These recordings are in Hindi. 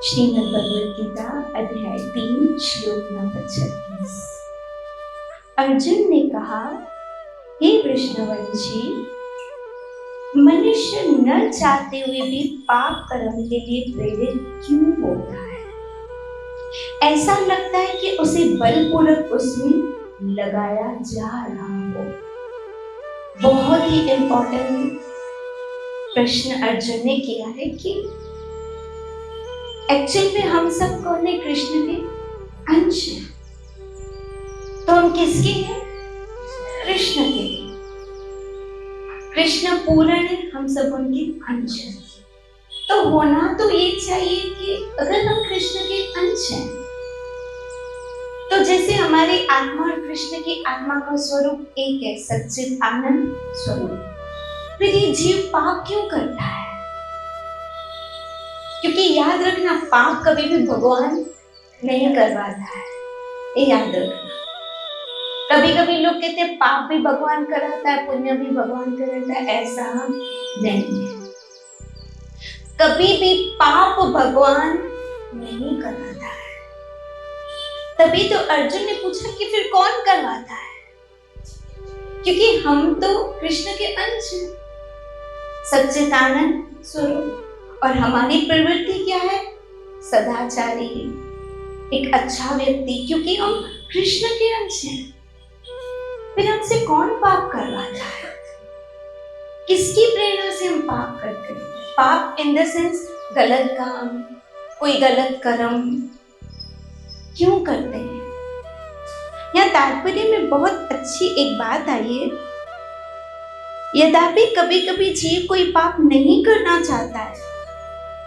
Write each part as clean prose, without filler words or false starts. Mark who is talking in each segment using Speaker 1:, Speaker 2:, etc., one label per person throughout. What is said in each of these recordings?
Speaker 1: श्रीमद् भगवद गीता अध्याय 3 श्लोक नंबर 36। अर्जुन ने कहा, हे वृषणवंशी, मनुष्य न चाहते हुए भी पाप कर्म के लिए प्रेरित क्यों होता है? ऐसा लगता है कि उसे बलपूर्वक उसमें लगाया जा रहा हो। बहुत ही इंपॉर्टेंट प्रश्न अर्जुन ने किया है कि एक्चुअल में हम सब कौन है? कृष्ण के अंश हैं। तो हम किसके हैं? कृष्ण के। कृष्ण पूर्ण है, हम सब उनके अंश हैं। तो होना तो ये चाहिए कि अगर हम कृष्ण के अंश हैं तो जैसे हमारी आत्मा और कृष्ण की आत्मा का स्वरूप एक है, सच्चिद आनंद स्वरूप, फिर ये जीव पाप क्यों करता है? क्योंकि याद रखना, पाप कभी भी भगवान नहीं करवाता है, ये याद रखना। कभी कभी लोग कहते हैं पाप भी भगवान कराता है, पुण्य भी भगवान कराता है, ऐसा नहीं है। कभी भी पाप भगवान नहीं कराता है। तभी तो अर्जुन ने पूछा कि फिर कौन करवाता है? क्योंकि हम तो कृष्ण के अंश हैं, सच्चिदानंद स्वरूप, और हमारी प्रवृत्ति क्या है? सदाचारी, एक अच्छा व्यक्ति, क्योंकि हम कृष्ण के अंश हैं। फिर हमसे कौन पाप करवाता है? किसकी प्रेरणा से हम पाप करते हैं? पाप इन द सेंस गलत काम, कोई गलत कर्म क्यों करते हैं? यहाँ तात्पर्य में बहुत अच्छी एक बात आई है। यद्यपि कभी कभी जीव कोई पाप नहीं करना चाहता है,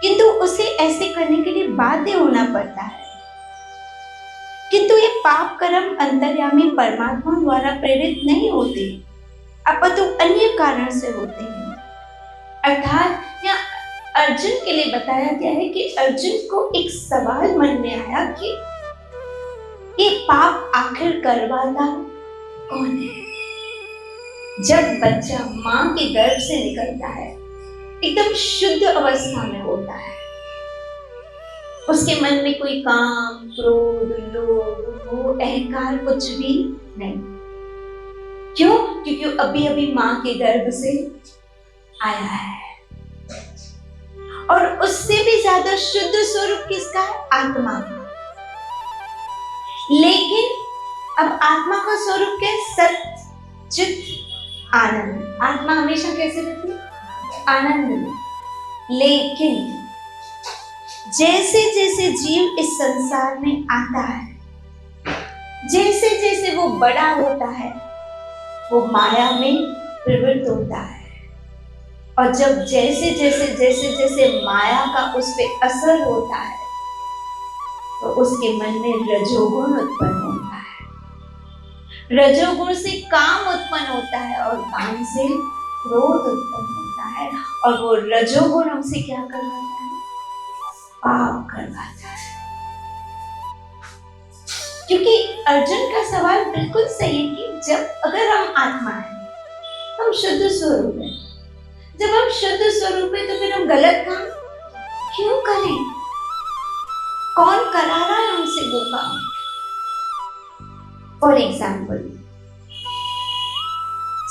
Speaker 1: किंतु उसे ऐसे करने के लिए बाध्य होना पड़ता है। किंतु ये पाप कर्म अंतर्यामी परमात्मा द्वारा प्रेरित नहीं होते, अपितु अन्य कारण से होते हैं। अर्थात यहाँ अर्जुन के लिए बताया गया है कि अर्जुन को एक सवाल मन में आया कि ये पाप आखिर करवाता कौन है? जब बच्चा मां के गर्भ से निकलता है, एकदम शुद्ध अवस्था में होता है, उसके मन में कोई काम, क्रोध, लोभ, मोह, अहंकार कुछ भी नहीं। क्यों? क्योंकि अभी अभी मां के गर्भ से आया है। और उससे भी ज्यादा शुद्ध स्वरूप किसका है? आत्मा का। लेकिन अब आत्मा का स्वरूप क्या है? सच्चित आनंद। आत्मा हमेशा कैसे रहती है? आनंद में। लेकिन जैसे जैसे जीव इस संसार में आता है, जैसे जैसे वो बड़ा होता है, वो माया में प्रवृत्त होता है। और जब जैसे जैसे जैसे जैसे माया का उस पर असर होता है, तो उसके मन में रजोगुण उत्पन्न होता है। रजोगुण से काम उत्पन्न होता है और काम से क्रोध उत्पन्न होता है। और वो रजोगुण हमसे क्या करवाता है? पाप करवाता है। क्योंकि अर्जुन का सवाल बिल्कुल सही है कि जब अगर हम आत्मा हैं, हम शुद्ध स्वरूप हैं, जब हम शुद्ध स्वरूप हैं तो फिर हम गलत काम क्यों करें? कौन करा रहा है हमसे वो काम? फॉर एग्जाम्पल,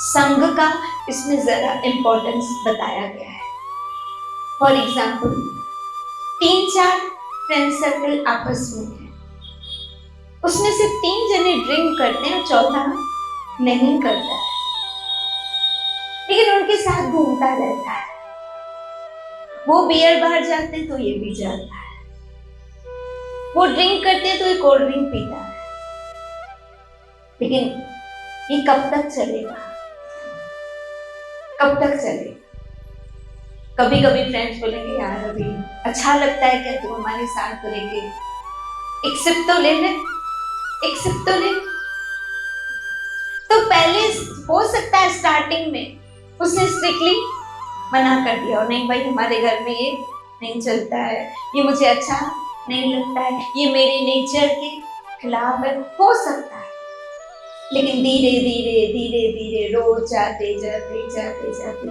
Speaker 1: संघ का इसमें जरा इंपॉर्टेंस बताया गया है। फॉर एग्जाम्पल, 3-4 फ्रेंड सर्कल आपस में है, उसमें से 3 जने ड्रिंक करते हैं और चौथा नहीं करता है, लेकिन उनके साथ घूमता रहता है। वो बियर बार जाते हैं तो ये भी जाता है, वो ड्रिंक करते हैं तो ये कोल्ड ड्रिंक पीता है। लेकिन ये कब तक चलेगा? कब तक चलेगा? कभी कभी फ्रेंड्स बोलेंगे, यार अभी अच्छा लगता है क्या तुम हमारे साथ रहेंगे, एक सिप तो ले ले, एक सिप तो ले। तो पहले हो सकता है स्टार्टिंग में उसने स्ट्रिक्टली मना कर दिया, और नहीं भाई हमारे घर में ये नहीं चलता है, ये मुझे अच्छा नहीं लगता है, ये मेरे नेचर के खिलाफ है, हो सकता है। लेकिन धीरे धीरे धीरे धीरे रोज जाते जाते जाते जाते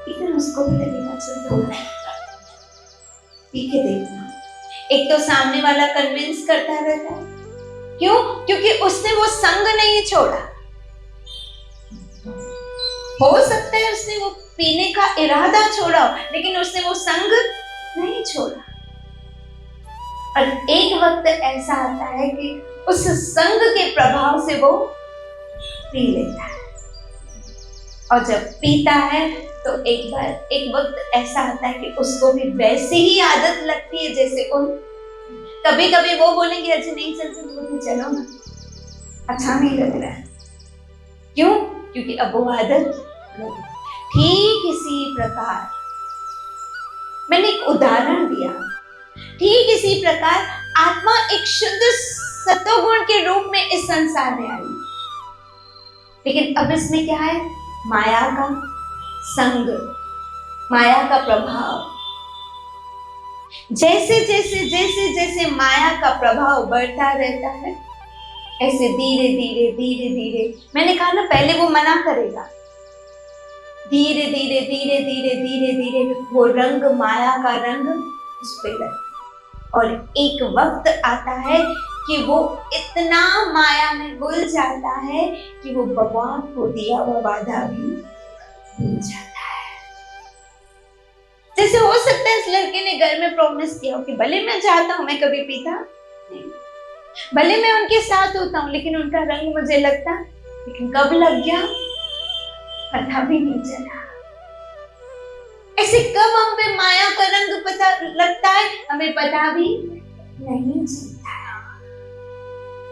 Speaker 1: इधर उसको भी लगेगा, चल ठीक है देखना, एक तो सामने वाला कन्विंस करता रहता है, क्यों? क्योंकि उसने वो संग नहीं छोड़ा। हो सकता है उसने वो पीने का इरादा छोड़ा, लेकिन उसने वो संग नहीं छोड़ा। और एक वक्त ऐसा आता है कि उस संग के प्रभाव से वो पी लेता है, और जब पीता है तो एक वक्त ऐसा आता है कि उसको भी वैसी ही आदत लगती है जैसे उन। कभी कभी वो बोलेंगे अच्छा नहीं चलते, तो चलो ना, अच्छा नहीं लग रहा है। क्यों? क्योंकि अब वो आदत। ठीक इसी प्रकार मैंने एक उदाहरण दिया, ठीक इसी प्रकार आत्मा एक शुद्ध सत्वगुण के रूप में इस संसार में आई, लेकिन अब इसमें क्या है? माया का संग, माया का प्रभाव। जैसे जैसे जैसे जैसे माया का प्रभाव बढ़ता रहता है, ऐसे धीरे धीरे धीरे धीरे, मैंने कहा ना पहले वो मना करेगा, धीरे धीरे धीरे धीरे धीरे धीरे वो रंग, माया का रंग उस पे लगता, और एक वक्त आता है कि वो इतना माया में घुल जाता है कि वो भगवान को दिया हुआ वादा भी भूल जाता है। जैसे हो सकता है इस लड़के ने घर में प्रॉमिस किया हो कि भले मैं चाहता हूं मैं कभी पीता नहीं, भले मैं उनके साथ होता हूं, लेकिन उनका रंग मुझे लगता, लेकिन कब लग गया पता भी नहीं चला। ऐसे कब हम पे माया का रंग पता लगता है, हमें पता भी नहीं चलता।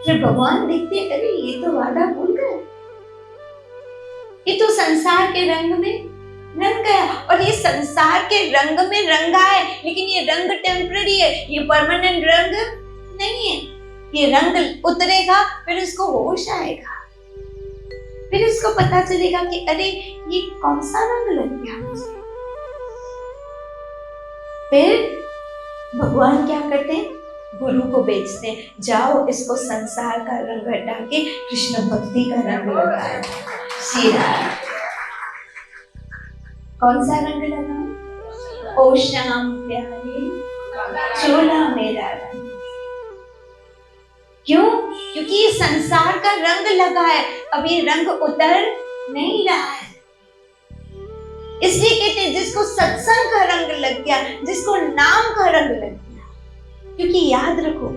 Speaker 1: फिर भगवान देखते, अरे ये तो वादा भूल गए, ये तो संसार के रंग में रंग गया, और ये संसार के रंग में रंगा है, लेकिन ये रंग टेम्पररी है, ये परमानेंट रंग नहीं है। ये रंग उतरेगा, फिर इसको होश आएगा, फिर इसको पता चलेगा कि अरे ये कौन सा रंग लग गया मुझे। फिर भगवान क्या करते हैं? गुरु को भेजते हैं, जाओ इसको संसार का रंग हटा के कृष्ण भक्ति का रंग लगाओ। श्रीराम कौन सा रंग लगाओ? ओ श्याम प्यारे चोला मेरा रंग। क्यों? क्योंकि ये संसार का रंग लगा है, अब ये रंग उतर नहीं रहा है। इसलिए कहते हैं जिसको सत्संग का रंग लग गया, जिसको नाम का रंग लग गया। क्योंकि याद रखो,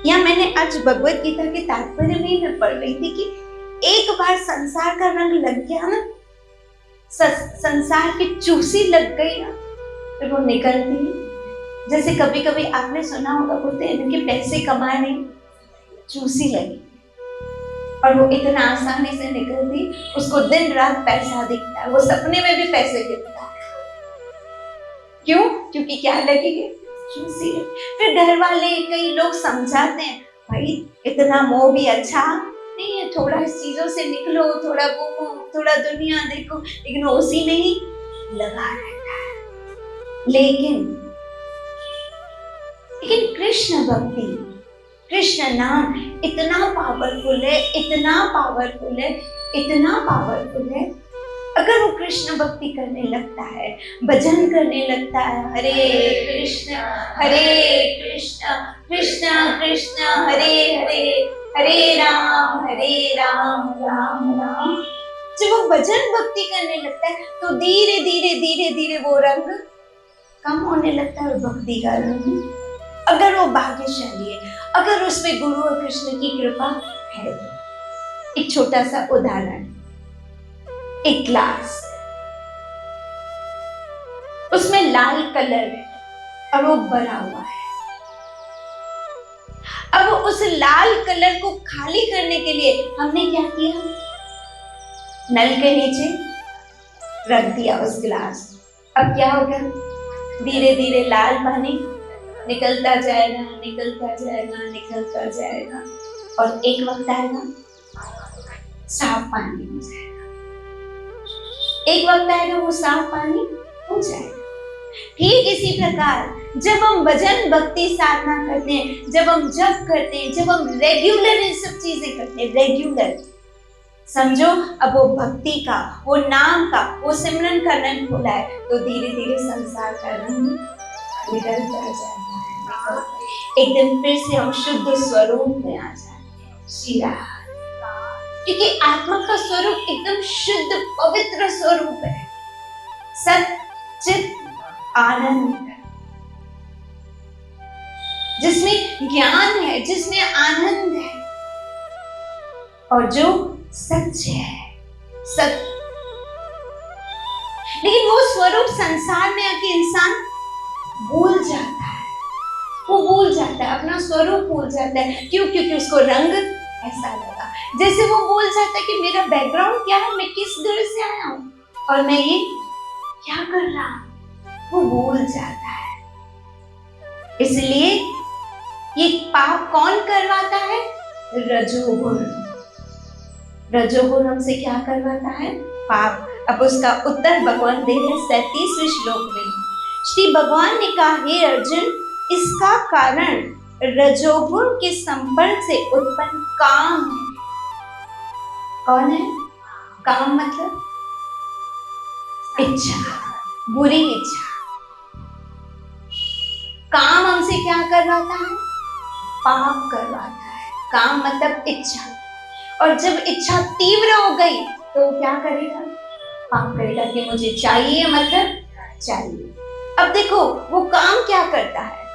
Speaker 1: या मैंने आज भगवत गीता के तात्पर्य में मैं पढ़ रही थी कि एक बार संसार का रंग लग गया ना, संसार की चूसी लग गई ना, फिर वो निकलती है। जैसे कभी कभी आपने सुना होगा, बोलते हैं कि पैसे कमाने चूसी लगी, और वो इतना आसानी से निकलती, उसको दिन रात पैसा दिखता है, वो सपने में भी पैसे दिखता है। क्यों? क्योंकि क्या लगी है? चूसी है। फिर घर वाले कई लोग समझाते हैं, भाई इतना मोह भी अच्छा नहीं है, थोड़ा इस चीजों से निकलो, थोड़ा घूमो, थोड़ा दुनिया देखो, लेकिन वो उसी में ही लगा रहता है। लेकिन कृष्ण भक्ति, कृष्ण नाम इतना पावरफुल है, इतना पावरफुल है, इतना पावरफुल है। अगर वो कृष्ण भक्ति करने लगता है, भजन करने लगता है, हरे कृष्ण कृष्ण कृष्ण हरे हरे, हरे राम राम राम। जब वो भजन भक्ति करने लगता है तो धीरे धीरे धीरे धीरे वो रंग कम होने लगता है, भक्ति का रंग। अगर वो भाग्यशाली है, अगर उसमें गुरु और कृष्ण की कृपा है तो। एक छोटा सा उदाहरण, एक ग्लास, उसमें लाल कलर है और वो भरा हुआ है। अब उस लाल कलर को खाली करने के लिए हमने क्या किया? नल के नीचे रख दिया उस ग्लास। अब क्या होगा? धीरे धीरे लाल पानी निकलता जाएगा, निकलता जाएगा, निकलता जाएगा, और एक वक्त आएगा साफ पानी हो जाएगा। एक वक्त आएगा वो साफ पानी हो जाएगा। ठीक इसी प्रकार जब हम भजन भक्ति साधना करते हैं, जब हम जप करते हैं, जब हम रेगुलर ये सब चीजें करते हैं, रेगुलर समझो, अब वो भक्ति का, वो नाम का, वो सिमरन का रंग खुला है, तो धीरे धीरे संसार का रंग निकलता जाएगा, एकदम फिर से हम शुद्ध स्वरूप में आ जाते हैं। श्री राम। क्योंकि आत्मा का स्वरूप एकदम शुद्ध पवित्र स्वरूप है, सच्चित आनंद, जिसमें ज्ञान है, जिसमें आनंद है, और जो सच है, सत्य। लेकिन वो स्वरूप संसार में आके इंसान भूल जाता है, वो भूल जाता है, अपना स्वरूप भूल जाता है। क्यों? क्योंकि उसको रंग ऐसा लगा। जैसे वो भूल जाता है कि मेरा बैकग्राउंड क्या है, मैं किस घर से आया हूँ और मैं ये क्या कर रहा हूँ, वो भूल जाता है। इसलिए ये पाप कौन करवाता है? रजोगुण। रजोगुण हमसे क्या करवाता है? पाप। अब उसका उत्तर भगवान दे रहे 37वें श्लोक में। श्री भगवान ने कहा, हे अर्जुन, इसका कारण रजोगुण के संपर्क से उत्पन्न काम है। कौन है? काम मतलब इच्छा, बुरी इच्छा। काम हमसे क्या करवाता है? पाप करवाता है। काम मतलब इच्छा, और जब इच्छा तीव्र हो गई तो क्या करेगा? पाप करेगा कि मुझे चाहिए मतलब चाहिए। अब देखो वो काम क्या करता है,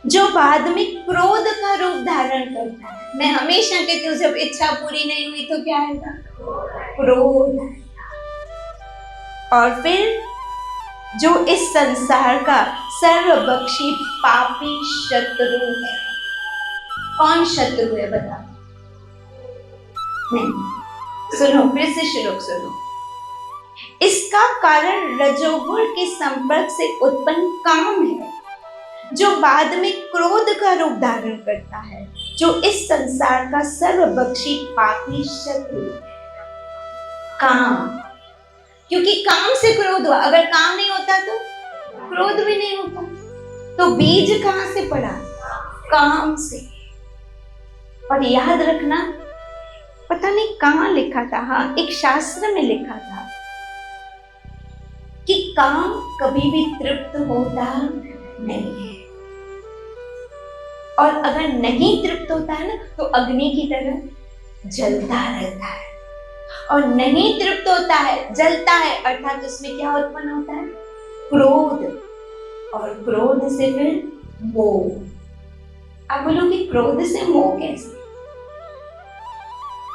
Speaker 1: जो बाद में क्रोध का रूप धारण करता है। मैं हमेशा कहती हूँ जब इच्छा पूरी नहीं हुई तो क्या आएगा? क्रोध आएगा। और फिर जो इस संसार का सर्वभक्षी पापी शत्रु है। कौन शत्रु है बताओ? नहीं, सुनो फिर से श्लोक सुनो। इसका कारण रजोगुण के संपर्क से उत्पन्न काम है, जो बाद में क्रोध का रूप धारण करता है, जो इस संसार का सर्वभक्षी पापी शत्रु है। काम, क्योंकि काम से क्रोध हुआ। अगर काम नहीं होता तो क्रोध भी नहीं होता। तो बीज कहां से पड़ा? काम से। और याद रखना, पता नहीं कहां लिखा था, हाँ एक शास्त्र में लिखा था कि काम कभी भी तृप्त होता नहीं है, और अगर नहीं तृप्त होता है ना तो अग्नि की तरह जलता रहता है, और नहीं तृप्त होता है, जलता है, अर्थात उसमें क्या उत्पन्न होता है? क्रोध, और क्रोध से फिर मोह। आप बोलोगे क्रोध से मोह कैसे?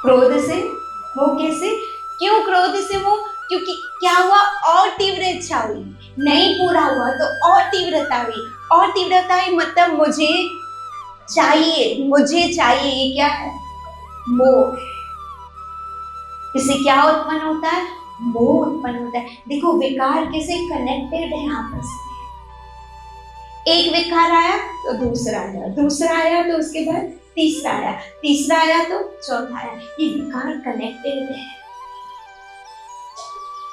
Speaker 1: क्रोध से मोह कैसे? क्यों क्रोध से मोह? क्योंकि क्या हुआ? और तीव्र इच्छा हुई, नहीं पूरा हुआ तो और तीव्रता हुई, और तीव्रता हुई मतलब मुझे चाहिए, मुझे चाहिए। ये क्या है? मोह है। इससे क्या उत्पन्न होता है? मोह उत्पन्न होता है। देखो विकार कैसे कनेक्टेड है आपस में। एक विकार आया तो दूसरा आया, दूसरा आया तो उसके बाद तीसरा आया, तीसरा आया तो चौथा आया। ये विकार कनेक्टेड है।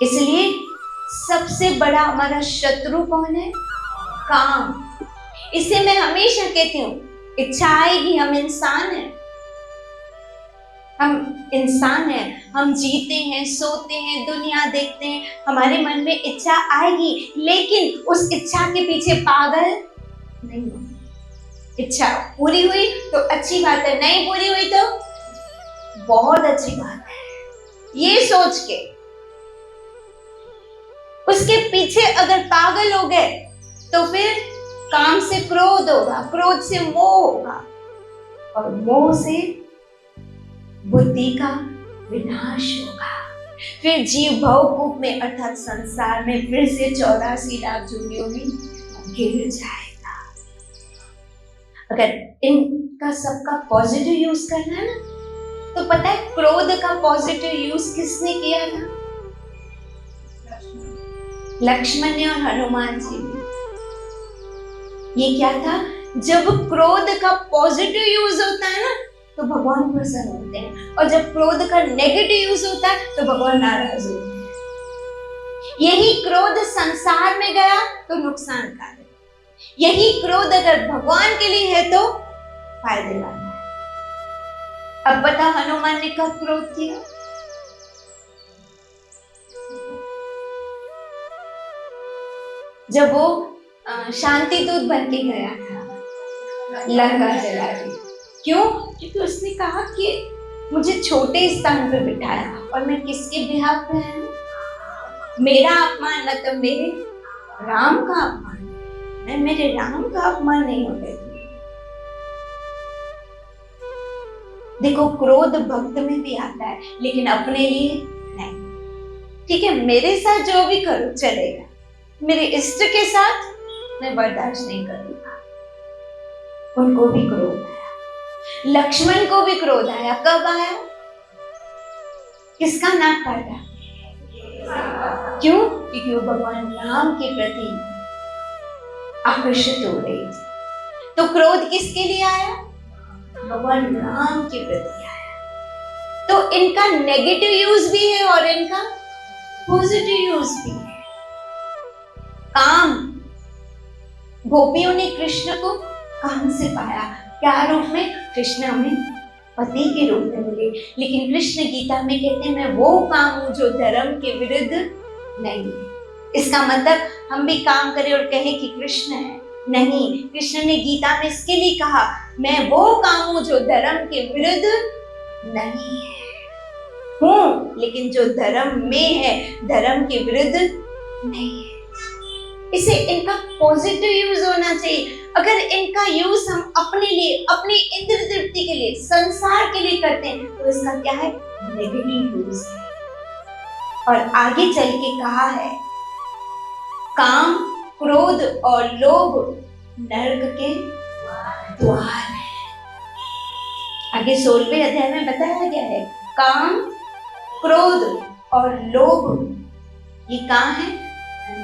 Speaker 1: इसलिए सबसे बड़ा हमारा शत्रु कौन है? काम। इसे मैं हमेशा कहती हूँ, इच्छा आएगी, हम इंसान हैं, हम इंसान हैं, हम जीते हैं, सोते हैं, दुनिया देखते हैं, हमारे मन में इच्छा आएगी, लेकिन उस इच्छा के पीछे पागल नहीं हो। इच्छा पूरी हुई तो अच्छी बात है, नहीं पूरी हुई तो बहुत अच्छी बात है, ये सोच के उसके पीछे अगर पागल हो गए तो फिर काम से क्रोध होगा, क्रोध से मोह होगा, और मोह से बुद्धि का विनाश होगा। फिर जीव भवकूप में अर्थात संसार में फिर से 84 लाख जूनियों में गिर जाएगा। अगर इनका सबका पॉजिटिव यूज करना है ना, तो पता है क्रोध का पॉजिटिव यूज किसने किया था? लक्ष्मण ने और हनुमान जी ने। ये क्या था? जब क्रोध का पॉजिटिव यूज होता है ना तो भगवान प्रसन्न होते हैं, और जब क्रोध का नेगेटिव यूज होता है तो भगवान नाराज होते हैं। यही क्रोध संसार में गया तो नुकसानकारक, यही क्रोध अगर भगवान के लिए है तो फायदे वाला है। अब बता हनुमान ने कब क्रोध किया? जब वो शांति दूत बन के गया था लंका जला के। क्यों? क्योंकि उसने कहा कि मुझे छोटे स्थान पे बिठाया और मैं किसके बिहाफ पे आया? मेरा अपमान मतलब मेरे राम का अपमान, मैं मेरे राम का अपमान नहीं होने दूंगी। देखो, क्रोध भक्त में भी आता है लेकिन अपने लिए नहीं। ठीक है, मेरे साथ जो भी करो चलेगा, मेरे इष्ट के साथ मैं बर्दाश्त नहीं करूंगा। उनको भी क्रोध आया, लक्ष्मण को भी क्रोध आया। कब आया? किसका नाक काटा? क्यों? क्योंकि वो भगवान राम के प्रति आकर्षित हो रही थी। तो क्रोध किसके लिए आया? भगवान राम के प्रति आया। तो इनका नेगेटिव यूज भी है और इनका पॉजिटिव यूज भी है। काम, गोपियों ने कृष्ण को काम से पाया। क्या रूप में? कृष्ण हमें पति के रूप में मिले। लेकिन कृष्ण गीता में कहते हैं मैं वो काम हूं जो धर्म के विरुद्ध नहीं है। इसका मतलब हम भी काम करें और कहें कि कृष्ण है? नहीं, कृष्ण ने गीता में इसके लिए कहा मैं वो काम हूं जो धर्म के विरुद्ध नहीं है, हूं लेकिन जो धर्म में है, धर्म के विरुद्ध नहीं है। इसे इनका पॉजिटिव यूज होना चाहिए। अगर इनका यूज हम अपने लिए, अपनी इंद्र तृप्ति के लिए, संसार के लिए करते हैं तो इसका क्या है? नेगेटिव यूज है। और आगे चल के कहा है काम, क्रोध और लोभ नरक के द्वार है। आगे 16वें अध्याय में बताया गया है काम, क्रोध और लोभ ये कहाँ है?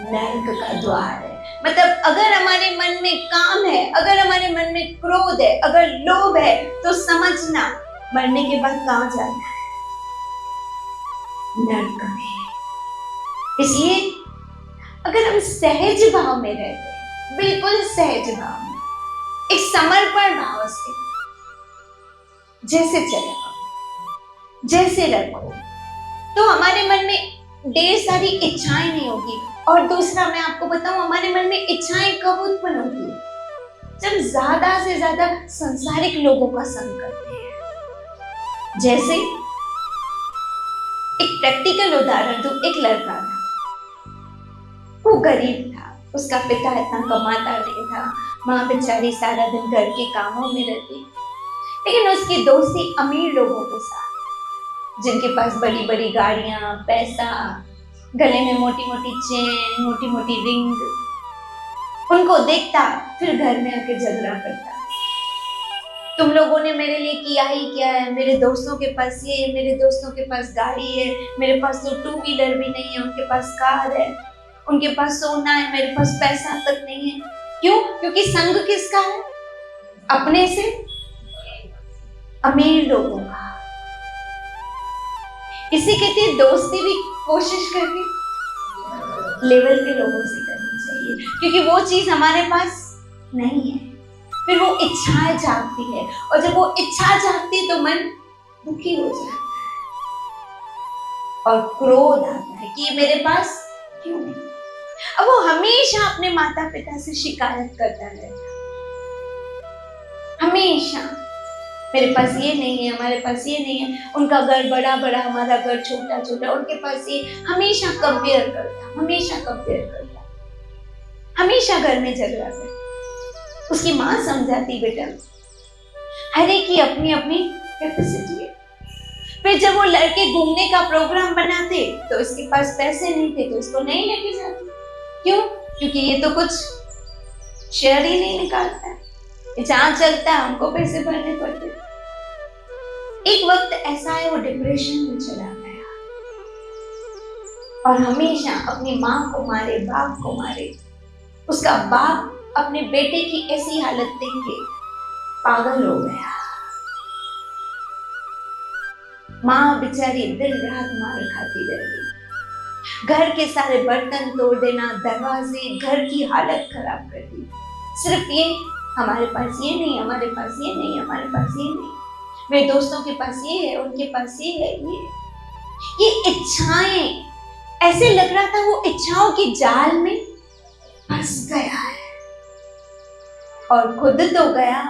Speaker 1: नरक का द्वार है। मतलब अगर हमारे मन में काम है, अगर हमारे मन में क्रोध है, अगर लोभ है, तो समझना मरने के बाद कहाँ जाना है? नरक में। इसलिए अगर हम सहज भाव में रहते हैं, बिल्कुल सहज भाव में, एक समर्पण भाव से जैसे चलो, जैसे रखो, तो हमारे मन में ढेर सारी इच्छाएं नहीं होगी। और दूसरा मैं आपको बताऊं, हमारे मन में इच्छाएं कब उत्पन्न होती है? जब ज्यादा से ज्यादा संसारिक लोगों का संग करते हैं। जैसे एक प्रैक्टिकल उदाहरण दूं, एक लड़का था, वो गरीब था, उसका पिता इतना कमाता नहीं था, माँ बेचारी सारा दिन घर के कामों में रहती, लेकिन उसकी दोस्ती अमीर लोगों के साथ, जिनके पास बड़ी बड़ी गाड़ियां, पैसा, गले में मोटी मोटी चेन, मोटी मोटी रिंग, उनको देखता फिर घर में आके झगड़ा करता, तुम लोगों ने मेरे लिए किया ही क्या है? मेरे दोस्तों के पास ये है, मेरे दोस्तों के पास गाड़ी है, मेरे पास तो 2 व्हीलर भी नहीं है, उनके पास कार है, उनके पास सोना है, मेरे पास पैसा तक नहीं है। क्यों? क्योंकि संग किसका है? अपने से अमीर लोगों का। इसी कहते हैं दोस्ती भी कोशिश करके लेवल के लोगों से करनी चाहिए, क्योंकि वो चीज हमारे पास नहीं है। फिर वो इच्छाएं जागती है, और जब वो इच्छा जागती है तो मन दुखी हो जाता है और क्रोध आता है कि ये मेरे पास क्यों नहीं। अब वो हमेशा अपने माता पिता से शिकायत करता रहता, हमेशा मेरे पास ये नहीं है, हमारे पास ये नहीं है, उनका घर बड़ा बड़ा, हमारा घर छोटा छोटा, उनके पास ये, हमेशा कंपेयर करता, हमेशा कंपेयर करता, हमेशा घर में झगड़ा करता। उसकी माँ समझाती बेटा हर एक की अपनी अपनी कैपेसिटी है। फिर जब वो लड़के घूमने का प्रोग्राम बनाते तो इसके पास पैसे नहीं थे तो उसको नहीं लेके जाते। क्यों? क्योंकि ये तो कुछ शेयर ही नहीं निकालता है, जहां चलता है हमको पैसे भरने पड़ते। एक वक्त ऐसा है वो डिप्रेशन में चला गया और हमेशा अपनी माँ को मारे, बाप को मारे। उसका बाप अपने बेटे की ऐसी हालत देख के पागल हो गया। माँ बेचारी दिन रात मार खाती रहती, घर के सारे बर्तन तोड़ देना, दरवाजे, घर की हालत खराब कर दी। सिर्फ ये हमारे पास ये नहीं, हमारे पास ये नहीं, हमारे पास ये नहीं, मेरे दोस्तों के पास ये है, उनके पास ये है, ये इच्छाएं। ऐसे लग रहा था वो इच्छाओं के जाल में फंस गया है। और खुद तो गया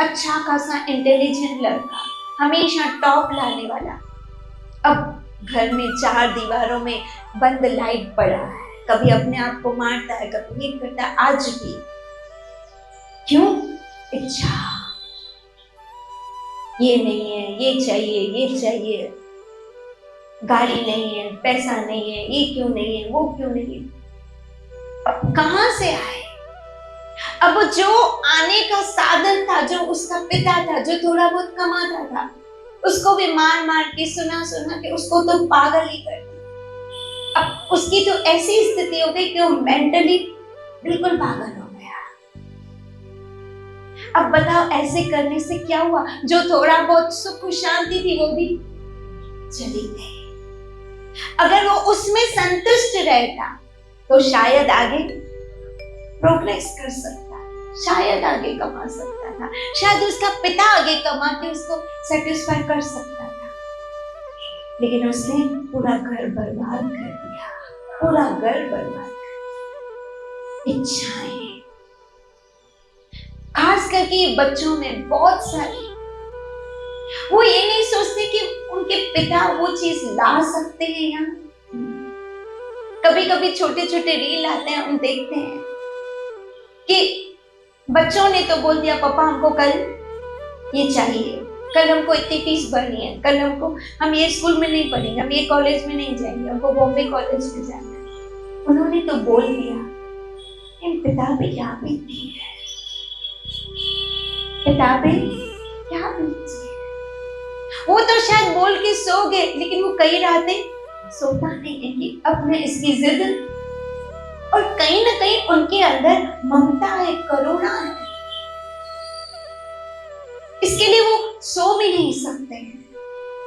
Speaker 1: अच्छा खासा इंटेलिजेंट लड़का, हमेशा टॉप लाने वाला। अब घर में चार दीवारों में बंद लाइट पड़ा है, कभी अपने आप को मारता है, कभी ये करता है। आज भी क्यों? इच्छा, ये नहीं है, ये चाहिए, ये चाहिए, गाड़ी नहीं है, पैसा नहीं है, ये क्यों नहीं है, वो क्यों नहीं है। अब कहां से आए? अब जो आने का साधन था, जो उसका पिता था, जो थोड़ा बहुत कमाता था, उसको भी मार मार के सुना सुना के उसको तो पागल ही कर दिया। अब उसकी तो ऐसी स्थिति हो गई कि वो मेंटली बिल्कुल पागल हो गया। अब बताओ ऐसे करने से क्या हुआ? जो थोड़ा बहुत सुख शांति थी वो भी चली गई। अगर वो उसमें संतुष्ट रहता तो शायद आगे प्रोग्रेस कर सकता, शायद आगे कमा सकता था, शायद उसका पिता आगे कमा के उसको सेटिस्फाई कर सकता था। लेकिन उसने पूरा घर बर्बाद कर दिया, पूरा घर बर्बाद कर दिया। इच्छाएं, खास करके बच्चों में बहुत सारी, वो ये नहीं सोचते कि उनके पिता वो चीज ला सकते हैं। या कभी कभी छोटे छोटे रील आते हैं, हम देखते हैं कि बच्चों ने तो बोल दिया पापा हमको कल ये चाहिए, कल हमको इतनी फीस भरनी है, कल हम ये स्कूल में नहीं पढ़ेंगे, हम ये कॉलेज में नहीं जाएंगे, हमको बॉम्बे कॉलेज में जाना है। उन्होंने तो बोल दिया, इन पिता पे क्या बीतती है, पिता पे क्या बीतती है। वो तो शायद बोल के सो गए, लेकिन वो कई रातें सोता नहीं है कि अपने इसकी जिद, और कहीं ना कहीं उनके अंदर ममता है, करुणा है, इसके लिए वो सो भी नहीं सकते हैं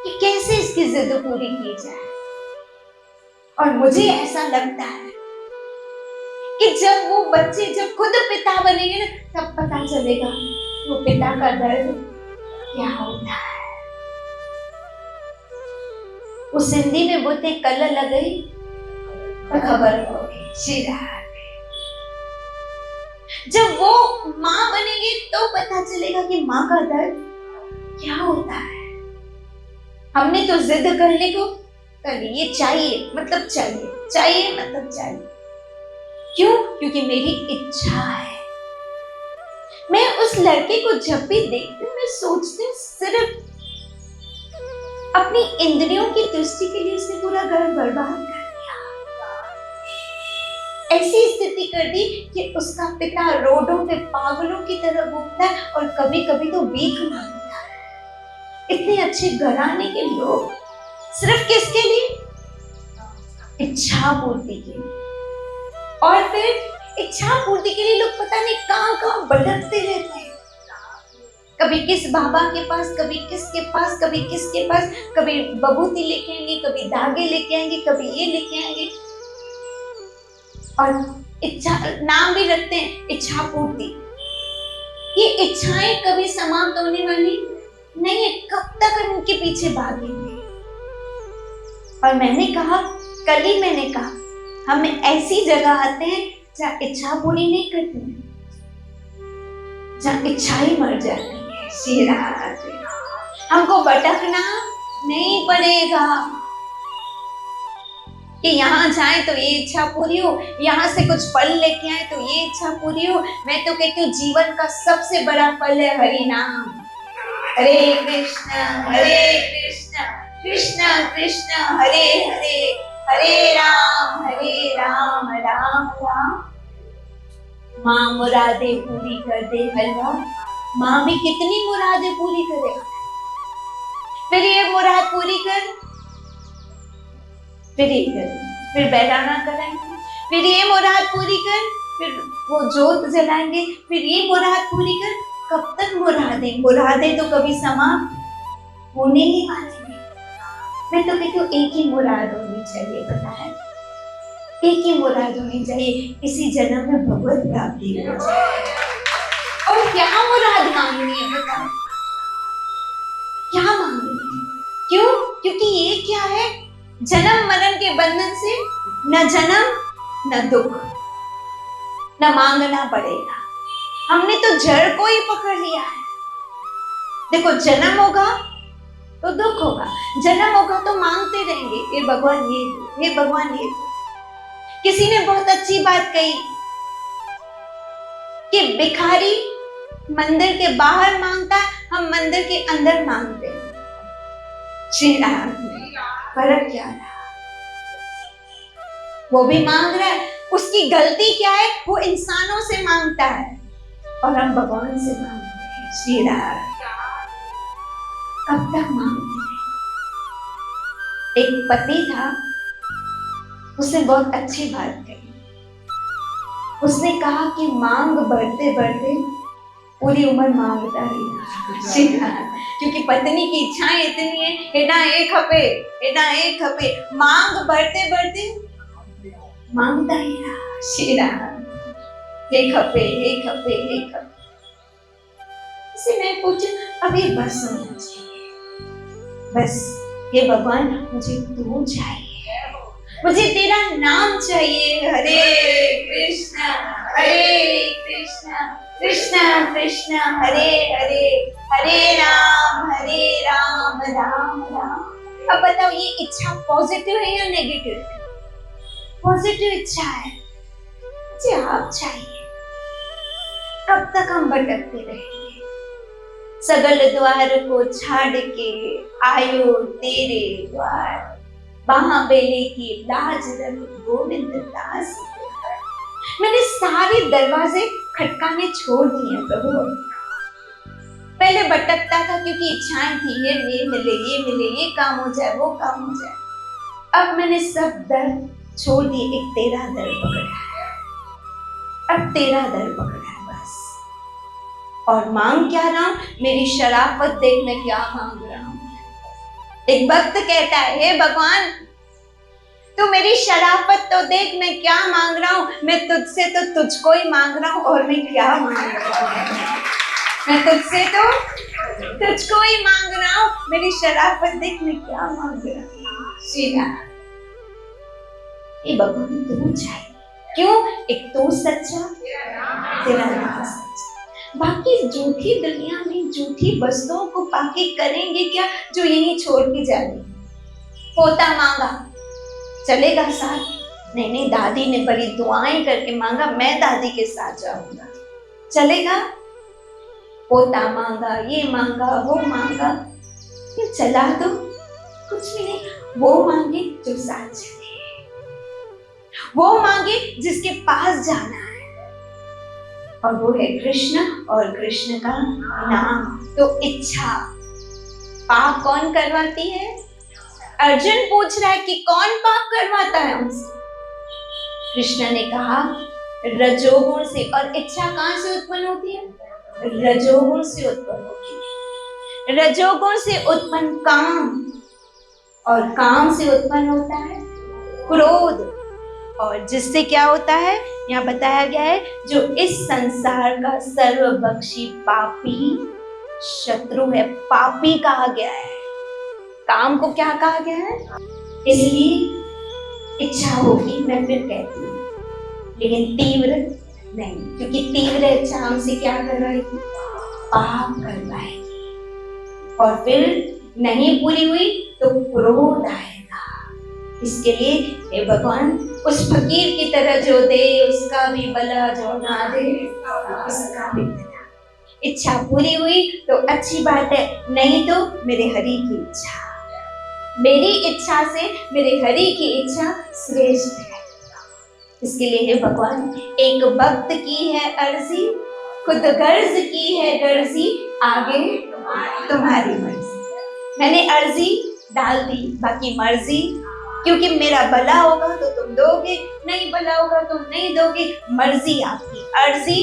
Speaker 1: कि कैसे इसकी जिद पूरी की जाए। और मुझे ऐसा लगता है कि जब वो बच्चे जब खुद पिता बनेंगे ना, तब पता चलेगा वो पिता का दर्द क्या होता है। उस हिंदी में बोलते कल लग गई तो खबर हो गई। जब वो माँ बनेगी तो पता चलेगा कि माँ का दर्द क्या होता है। हमने तो जिद करने को कर, ये चाहिए मतलब चाहिए, चाहिए मतलब चाहिए। क्यों? क्योंकि मेरी इच्छा है। मैं उस लड़के को जब भी देखती हूँ, मैं सोचती हूँ सिर्फ अपनी इंद्रियों की तुष्टि के लिए उसने पूरा घर बर्बाद कर दिया। ऐसी स्थिति कर दी कि उसका पिता रोडों पे पागलों की तरह घूमता है और कभी कभी तो भीख मांगता है। इतने अच्छे घराने के लोग सिर्फ किसके लिए? इच्छा पूर्ति के लिए। और फिर इच्छा पूर्ति के लिए लोग पता नहीं कहां कहां भटकते रहते हैं। कभी किस बाबा के पास, कभी किसके पास, कभी किसके पास, कभी बबूती लेके आएंगे, कभी धागे लेके आएंगे, कभी ये लेके आएंगे। और इच्छा नाम भी रखते हैं इच्छा पूर्ति। ये इच्छाएं कभी समाप्त होने वाली नहीं है, कब तक उनके पीछे भागेंगे। और मैंने कहा, कल ही मैंने कहा, हम ऐसी जगह आते हैं जहाँ इच्छा पूरी नहीं करते हैं, जहाँ इच्छा ही मर जाती है। हमको भटकना नहीं पड़ेगा कि यहाँ जाए तो ये इच्छा पूरी हो, यहाँ से कुछ फल लेके आए तो ये इच्छा पूरी हो। मैं तो कहती हूँ जीवन का सबसे बड़ा फल है हरि नाम। हरे कृष्ण कृष्ण कृष्ण हरे हरे, हरे राम राम राम। माँ मुरादे पूरी कर दे हलवा, माँ भी कितनी मुरादें पूरी करे। फिर ये मुराद पूरी कर, फिर ये कर, फिर बैराना कराएंगे, फिर ये मुराद पूरी कर, फिर वो जोत जलाएंगे, फिर ये मुराद पूरी कर। कब तक मुरादें तो कभी समाप्त होने ही वाली नहीं। मैं तो कहती हूँ एक ही मुराद होनी चाहिए, पता है, एक ही मुराद होनी चाहिए, इसी जन्म में भगवत प्राप्ति हो जाए। और क्या मुराद मांगनी है बताओ, क्या मांगनी है? क्यों? क्योंकि ये क्या है, जन्म मरण के बंधन से न जन्म न दुख, न मांगना पड़ेगा। हमने तो जड़ को ही पकड़ लिया है। देखो, जन्म होगा तो दुख होगा, जन्म होगा तो मांगते रहेंगे, हे भगवान ये दो, हे भगवान ये दो। किसी ने बहुत अच्छी बात कही कि भिखारी मंदिर के बाहर मांगता है, हम मंदिर के अंदर मांगते हैं। श्री राम में फर्क क्या रहा? वो भी मांग रहा है, उसकी गलती क्या है? वो इंसानों से मांगता है और हम भगवान से मांगते हैं। श्री राम कब तक मांगते हैं? एक पति था, उसने बहुत अच्छी बात कही। उसने कहा कि मांग बढ़ते बढ़ते पूरी उम्र मांगता ही रहा। क्योंकि पत्नी की इच्छाएं इतनी है, हेडा एक खपे, हेडा एक खपे, मांग बढ़ते बढ़ते मांगता ही रहा। शेरा हे खपे, हे खपे, हे खपे। इसे मैं पूछा, अब ये बस होना चाहिए, बस ये भगवान मुझे तू चाहिए, मुझे तेरा नाम चाहिए। हरे कृष्णा कृष्णा कृष्णा हरे हरे, हरे राम राम राम। अब बताओ, ये इच्छा पॉजिटिव है या नेगेटिव? पॉजिटिव इच्छा है, मुझे आप चाहिए। कब तक हम भटकते रहेंगे? सगल द्वार को छाड़ के आयो तेरे द्वार, बेले की लाज रख गोविंद दास। मैंने सारे दरवाजे खटकाने छोड़ दिए प्रभु। पहले भटकता था क्योंकि इच्छाएं थी, ये मिले, ये मिले, ये काम हो जाए, वो काम हो जाए। अब मैंने सब दर छोड़ दिए, एक तेरा दर पकड़ा है। अब तेरा दर पकड़ा है बस। और मांग क्या रहा हूं? मेरी शराफत देख मैं क्या मांग रहा हूं। एक भक्त कहता है, हे भगवान तू मेरी शराफत तो देख, मैं क्या मांग रहा हूँ। मैं तुझसे तो तुझको ही मांग रहा हूँ, और मैं क्या मांग रहा हूँ? मैं तुझसे तो तुझको ही मांग रहा हूँ, मेरी शराफत देख मैं क्या मांग रहा हूँ। श्रीरा ये भगवान तू चाहिए। क्यों? एक तो सच्चा, तेरा नाम सच्चा। बाकी झूठी दुनिया में झूठी वस्तुओं को पाके करेंगे क्या, जो यही छोड़ के जाएंगे। पोता मांगा, चलेगा साथ? नहीं, दादी ने बड़ी दुआएं करके मांगा, मैं दादी के साथ जाऊंगा, चलेगा? पोता मांगा, ये मांगा, वो मांगा, ये चला दो, कुछ भी नहीं। वो मांगे जो साथ चले, वो मांगे जिसके पास जाना है, और वो है कृष्ण और कृष्ण का नाम। तो इच्छा पाप कौन करवाती है? अर्जुन पूछ रहा है कि कौन पाप करवाता है हमसे? कृष्ण ने कहा रजोगुण से। और इच्छा कहां से उत्पन्न होती है? रजोगुण से उत्पन्न होती है। रजोगुण से उत्पन्न काम, और काम से उत्पन्न होता है क्रोध, और जिससे क्या होता है यहाँ बताया गया है, जो इस संसार का सर्वभक्षी पापी शत्रु है, पापी कहा गया है। काम को क्या कहा गया है? इसलिए इच्छा होगी, मैं फिर कहती हूँ, लेकिन तीव्र नहीं, क्योंकि तीव्र इच्छा हमसे क्या करवाएगी? पाप करवाएगी। और फिर नहीं पूरी हुई तो क्रोध आएगा। इसके लिए हे भगवान, उस फकीर की तरह जो दे उसका भी भला, जो ना दे उसका भी भला। इच्छा पूरी हुई तो अच्छी बात है, नहीं तो मेरे हरि की इच्छा, मेरी इच्छा से मेरे हरि की इच्छा श्रेष्ठ है। इसके लिए हे भगवान, एक भक्त की है अर्जी, खुद गर्ज की है गर्जी, आगे तुम्हारी मर्जी। मैंने अर्जी डाल दी, बाकी मर्जी, क्योंकि मेरा भला होगा तो तुम दोगे, नहीं भला होगा तो नहीं दोगे, मर्जी आपकी, अर्जी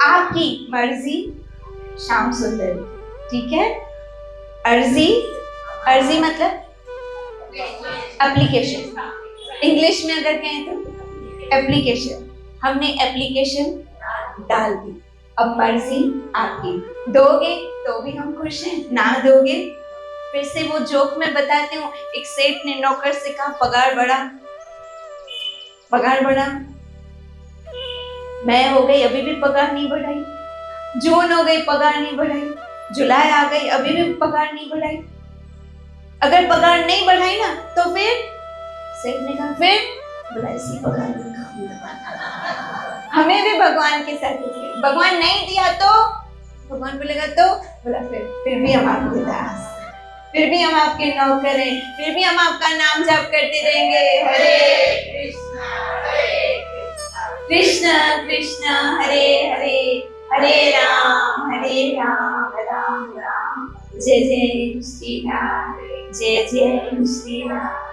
Speaker 1: आपकी, मर्जी श्याम सुंदर। ठीक है? अर्जी, अर्जी मतलब एप्लीकेशन। इंग्लिश में अगर कहें तो एप्लीकेशन। हमने एप्लीकेशन डाल दी, अब मर्जी आपकी। दोगे तो भी हम खुश हैं, ना दोगे फिर से वो जोक में बताती हूँ। एक सेठ ने नौकर से कहा पगार बढ़ा, पगार बढ़ा। मैं हो गई, अभी भी पगार नहीं बढ़ाई। जून हो गई, पगार नहीं बढ़ाई, जुलाई आ गई, अभी भी पगार नहीं बढ़ाई। अगर पगार नहीं बढ़ाई ना तो फिर सेठ ने कहा फिर बोला इसी पगार में खाऊंगा। हमें भी भगवान के साथ भगवान नहीं दिया तो भगवान बोलेगा तो बोला फिर भी हम आपके दास, फिर भी हम आपके नौकर हैं, फिर भी हम आपका नाम जाप करते रहेंगे। हरे कृष्णा कृष्ण कृष्ण हरे हरे, हरे राम राम राम जय जय श्री राम, जय जय श्री राम।